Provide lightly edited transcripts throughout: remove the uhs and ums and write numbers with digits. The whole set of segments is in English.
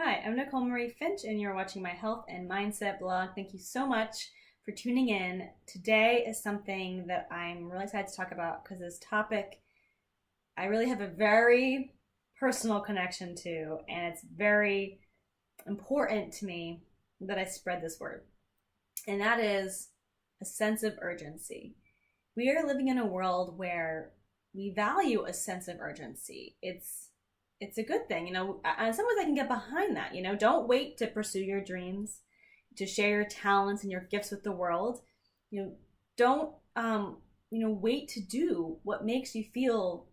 Hi, I'm Nicole Marie Finch, and you're watching my health and mindset blog. Thank you so much for tuning in. Today is something that I'm really excited to talk about because this topic I really have a very personal connection to, and it's very important to me that I spread this word, and that is a sense of urgency. We are living in a world where we value a sense of urgency. It's a good thing, in some ways I can get behind that. Don't wait to pursue your dreams, to share your talents and your gifts with the world. Don't wait to do what makes you feel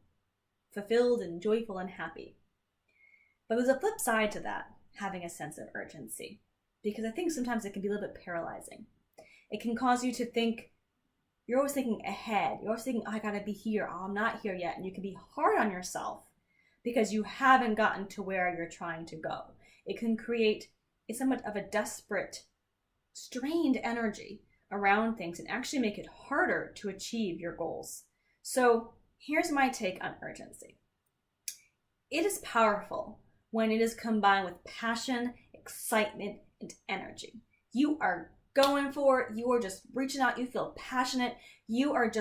fulfilled and joyful and happy. But there's a flip side to that, having a sense of urgency, because I think sometimes it can be a little bit paralyzing. It can cause you to think, you're always thinking ahead. You're always thinking, oh, I gotta be here. Oh, I'm not here yet. And you can be hard on yourself because you haven't gotten to where you're trying to go. It can create somewhat of a desperate, strained energy around things and actually make it harder to achieve your goals. So here's my take on urgency. It is powerful when it is combined with passion, excitement, and energy. You are going for it. You are just reaching out. You feel passionate. You are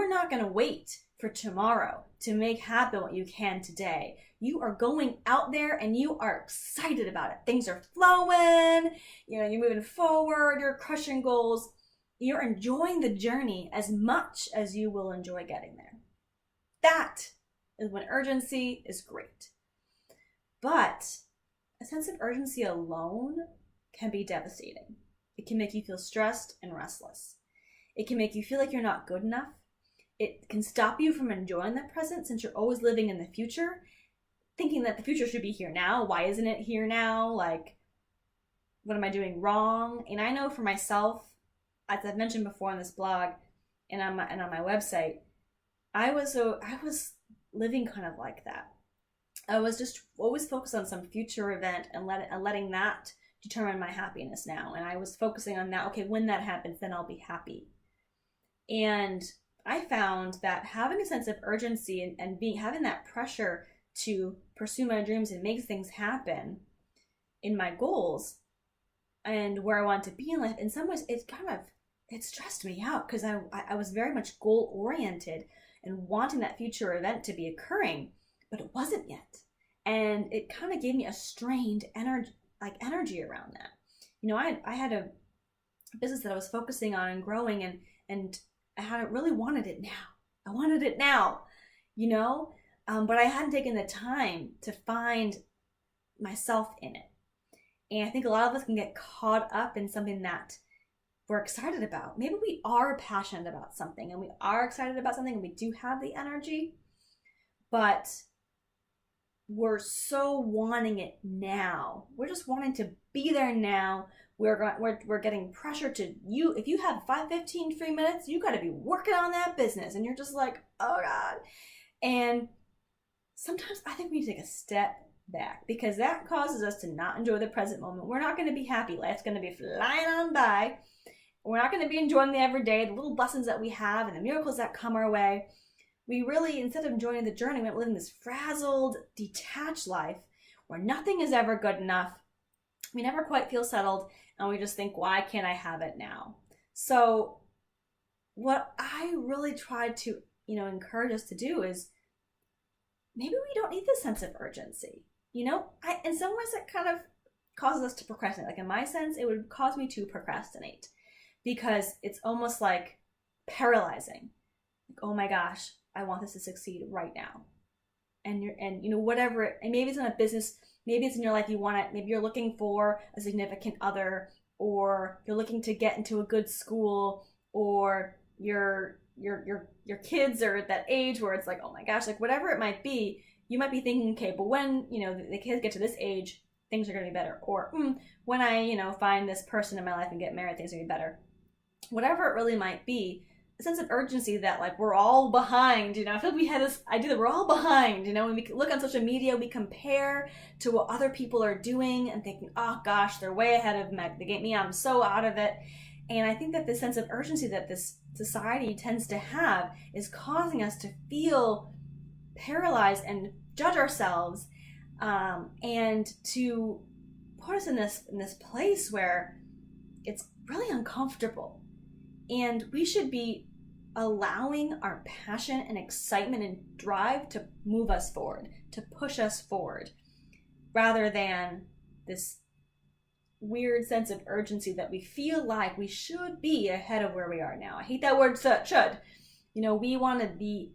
not going to wait for tomorrow to make happen what you can today. You are going out there and you are excited about it. Things are flowing, you're moving forward, you're crushing goals. You're enjoying the journey as much as you will enjoy getting there. That is when urgency is great. But a sense of urgency alone can be devastating. It can make you feel stressed and restless. It can make you feel like you're not good enough. It can stop you from enjoying the present since you're always living in the future, thinking that the future should be here now. Why isn't it here now? Like, what am I doing wrong? And I know for myself, as I've mentioned before on this blog and on my website, I was living kind of like that. I was just always focused on some future event and letting that determine my happiness now. And I was focusing on that. Okay, when that happens, then I'll be happy. And I found that having a sense of urgency and having that pressure to pursue my dreams and make things happen in my goals and where I want to be in life, in some ways it stressed me out because I was very much goal oriented and wanting that future event to be occurring, but it wasn't yet. And it kind of gave me a strained energy around that. I had a business that I was focusing on and growing, and I hadn't really wanted it now. I wanted it now, but I hadn't taken the time to find myself in it. And I think a lot of us can get caught up in something that we're excited about. Maybe we are passionate about something and we are excited about something and we do have the energy, but we're so wanting it now. We're just wanting to be there now. We're getting pressure to you. If you have 15 free minutes, you got to be working on that business. And you're just like, oh God. And sometimes I think we need to take a step back because that causes us to not enjoy the present moment. We're not going to be happy. Life's going to be flying on by. We're not going to be enjoying the everyday, the little blessings that we have and the miracles that come our way. We really, instead of enjoying the journey, we're living this frazzled, detached life where nothing is ever good enough. We never quite feel settled, and we just think, why can't I have it now? So what I really try to, encourage us to do is maybe we don't need this sense of urgency. In some ways it kind of causes us to procrastinate. Like in my sense, it would cause me to procrastinate because it's almost like paralyzing. Like, oh my gosh, I want this to succeed right now. And whatever, and maybe it's in a business, maybe it's in your life you want it, maybe you're looking for a significant other, or you're looking to get into a good school, or your kids are at that age where it's like, oh my gosh, like whatever it might be, you might be thinking, okay, but when, the kids get to this age, things are going to be better. Or when I, find this person in my life and get married, things are going to be better. Whatever it really might be, a sense of urgency that like we're all behind, I feel like we had this idea that we're all behind, when we look on social media, we compare to what other people are doing and thinking, oh gosh, they're way ahead of me, I'm so out of it. And I think that the sense of urgency that this society tends to have is causing us to feel paralyzed and judge ourselves, and to put us in this place where it's really uncomfortable. And we should be allowing our passion and excitement and drive to move us forward, to push us forward, rather than this weird sense of urgency that we feel like we should be ahead of where we are now. I hate that word should. We want to be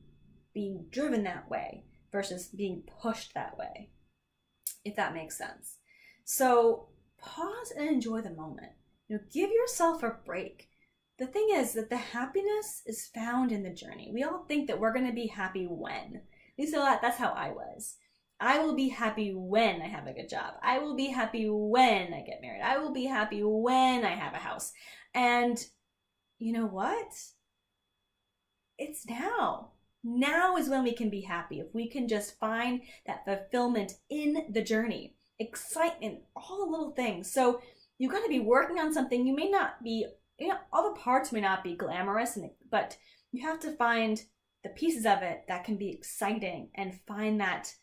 being driven that way versus being pushed that way, if that makes sense. So pause and enjoy the moment. Give yourself a break. The thing is that the happiness is found in the journey. We all think that we're going to be happy when. At least that's how I was. I will be happy when I have a good job. I will be happy when I get married. I will be happy when I have a house. And you know what? It's now. Now is when we can be happy. If we can just find that fulfillment in the journey, excitement, all the little things. So you've got to be working on something. You may not be, all the parts may not be glamorous, but you have to find the pieces of it that can be exciting and find that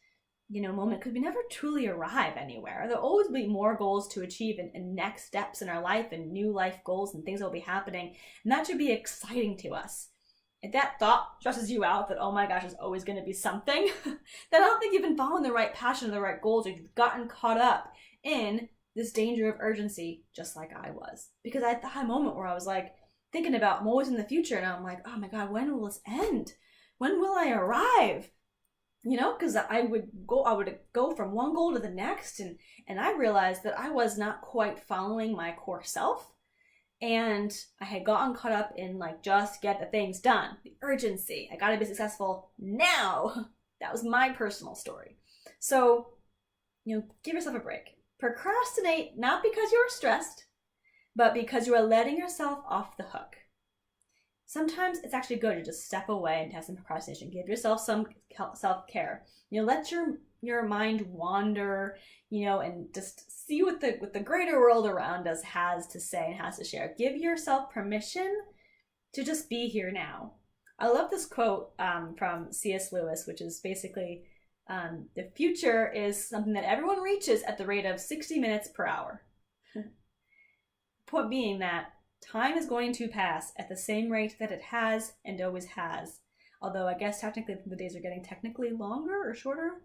moment, because we never truly arrive anywhere. There'll always be more goals to achieve and next steps in our life and new life goals and things that will be happening. And that should be exciting to us. If that thought stresses you out that, oh my gosh, there's always going to be something, then I don't think you've been following the right passion or the right goals, or you've gotten caught up in this danger of urgency, just like I was. Because I had a moment where I was like thinking about I'm always in the future, and I'm like, oh my God, when will this end? When will I arrive? Because I would go from one goal to the next, and I realized that I was not quite following my core self, and I had gotten caught up in just get the things done, the urgency. I got to be successful now. That was my personal story. So, give yourself a break. Procrastinate not because you're stressed, but because you are letting yourself off the hook. Sometimes it's actually good to just step away and have some procrastination. Give yourself some self-care. Let your mind wander, and just see what the greater world around us has to say and has to share. Give yourself permission to just be here now. I love this quote from C.S. Lewis, which is basically, the future is something that everyone reaches at the rate of 60 minutes per hour. Point being that time is going to pass at the same rate that it has and always has. Although I guess technically the days are getting technically longer or shorter,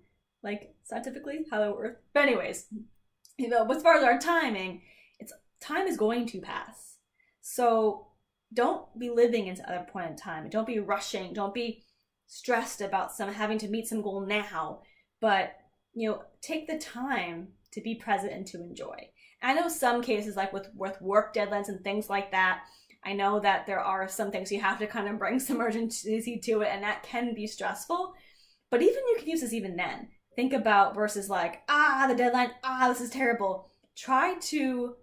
scientifically, Hello Earth. But anyways, as far as our timing, time is going to pass. So don't be living into other point in time. Don't be rushing. Don't be stressed about having to meet some goal now. But take the time to be present and to enjoy. I know some cases with work deadlines and things like that, I know that there are some things you have to kind of bring some urgency to it, and that can be stressful. But even you can use this even then. Think about versus the deadline, this is terrible. Try to,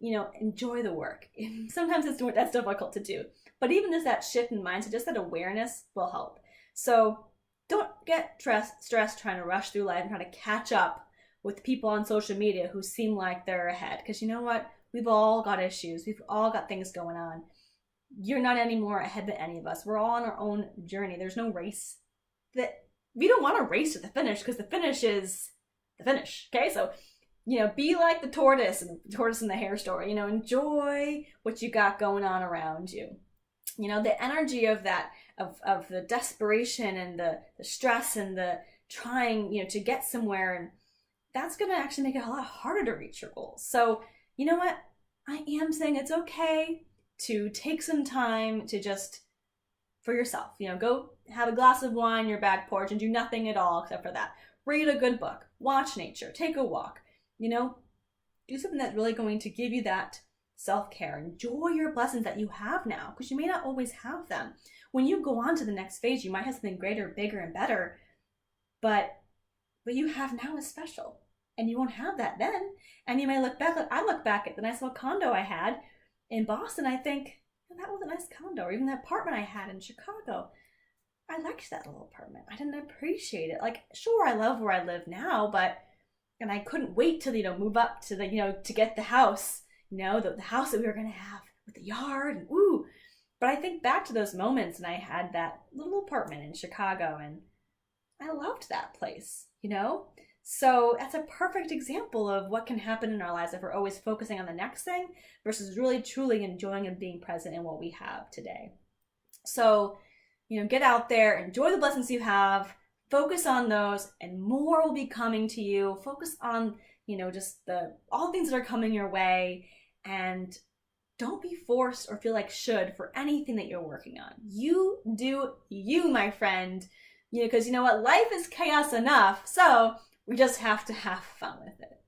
enjoy the work. Sometimes that's difficult to do. But even just that shift in mindset, just that awareness will help. So don't get stressed trying to rush through life and try to catch up with people on social media who seem like they're ahead. Because you know what? We've all got issues. We've all got things going on. You're not any more ahead than any of us. We're all on our own journey. There's no race. We don't want to race to the finish, because the finish is the finish. Okay? So, be like the tortoise and the hare story. Enjoy what you got going on around you. The energy of that, of the desperation and the stress and the trying, to get somewhere, and that's going to actually make it a lot harder to reach your goals. So, you know what? I am saying it's okay to take some time to just, for yourself, go have a glass of wine on your back porch and do nothing at all except for that. Read a good book, watch nature, take a walk, do something that's really going to give you that self-care. Enjoy your blessings that you have now, because you may not always have them. When you go on to the next phase, you might have something greater, bigger, and better, but what you have now is special. And you won't have that then. And you may look back, I look back at the nice little condo I had in Boston, I think, that was a nice condo. Or even that apartment I had in Chicago. I liked that little apartment. I didn't appreciate it. Sure, I love where I live now, and I couldn't wait till, move up to to get the house, the house that we were going to have with the yard, and ooh. But I think back to those moments, and I had that little apartment in Chicago, and I loved that place, So that's a perfect example of what can happen in our lives if we're always focusing on the next thing versus really truly enjoying and being present in what we have today. So, get out there, enjoy the blessings you have, focus on those, and more will be coming to you. Focus on, just all the things that are coming your way, and don't be forced or feel like should for anything that you're working on. You do you, my friend. Because you know what? Life is chaos enough, so we just have to have fun with it.